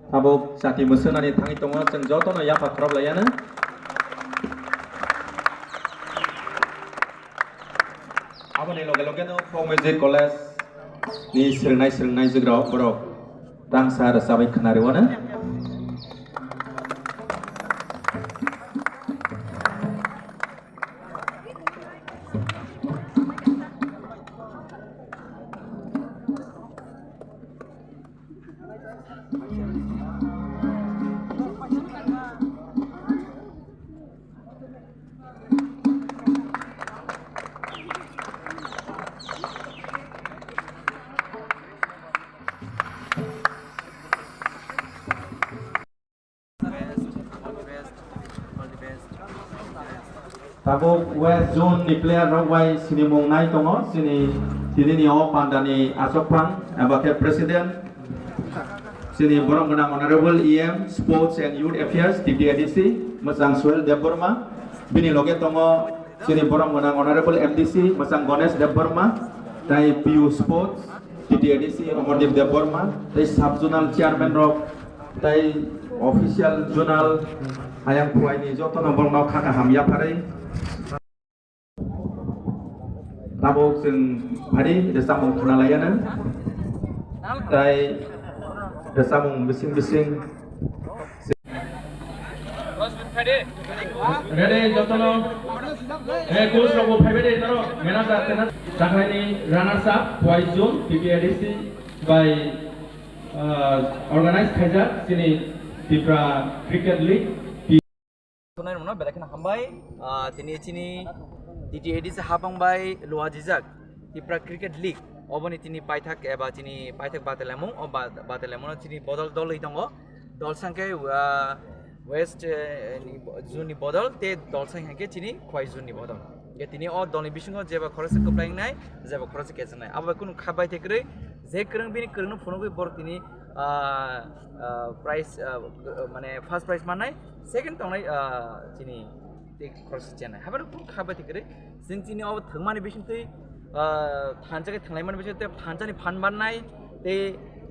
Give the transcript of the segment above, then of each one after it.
tabuk sati mesenani tangi tongo jeng jotono yapa krop layana. Aboni loge no Folk Music College ni sernai jegrau borok bangsa resabai kenariwana. Tabuk West Zone ni player rawai sini mongnai tongo sini ni o pandani Asokpang abake President sini borong menang Honorable EM Sports and Youth Affairs TDADC Masang Suel Deborma bini loge tongo sini borong menang Honorable MDC Masang Gones Deborma tai PU Sports TDADC Omodip Deborma tai Subzonal Chairman Rock tai Official Journal hayang puai ni joto nomor mau kakak hamya parai tabuk sing hari desamung kenalayana tai desamung bising ready jotono coach robo phaibede taro menasa tena sakhani runners up white zone PPADC by organized khaja sini Tripura Cricket League tunai mono belakin hambai tini TTADC habang by Luwa Jizak Tripura Cricket League oboni tini paithak eba tini paithak batelemung o batelemung tini bodol dol itongo dol sangke west zone ni bodol te dol sangke tini khwai zone ni bodol ge tini o dol ni bisingo jeba khorose koplang nai jeba khorose ke nai aba kun khabai tekre je krang bini krang no phono bor tini price mane first prize manai second tongnai tini cross channel habar kun khaba tikre sing tini ob thangmani bisin tei thancha ke thanglai mani bisin te thancha ni phan banai te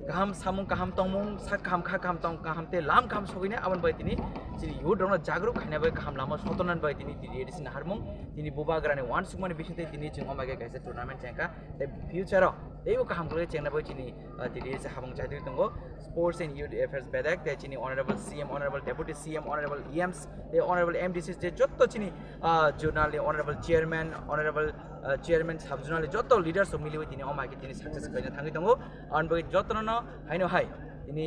kaham samung kaham tongmung sak kaham kha kaham tong kaham te lam kaham sogine aban bai tini tini yu dong jagruk khane bai kaham lama sotonan bai tini edison harmung tini buba grane one sukmani bisin te tini jing omage gaisa tournament changka te future ro teibo kaham kole chengna bai tini tini se habang chadri tongo sports and youth affairs bedak te tini honorable CM honorable deputy CM honorable EMs te honorable MDCs je jotto tini journal honorable chairman honorable chairman sub journal jotto leaders of miliwi tini omage tini success kaina thangi tongo an bai jotto no haino hai ini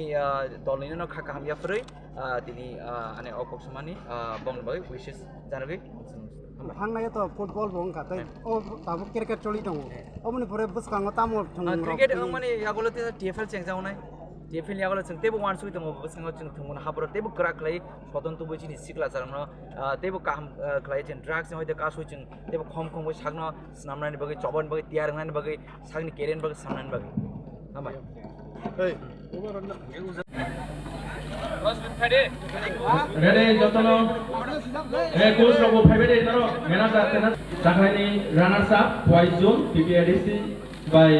dolino no khaka hamya frei tini ane okok samani bong bai wishes janagi hangnai to football bong katai o tabu cricket choli dong omni pore bus kang tamo cricket mani yagolote TFL chengjaw nai TFL yagolo cheng tebo wan sui dong bus kang cheng thungmon habro tebo krak lai soton tu bujini sikla jarno tebo kaham klai chen drugs ne hoide ka sui cheng tebo khom khom boi sagno snamnani bagi chobon bagi tiarnani bagi sagni keren bagi samnani bagi amai hey ready jotono coach robo phaibede taro menasa tena sakhani runners up white zone PPADC by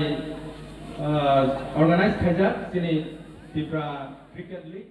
organized khaja sini Tripura Cricket League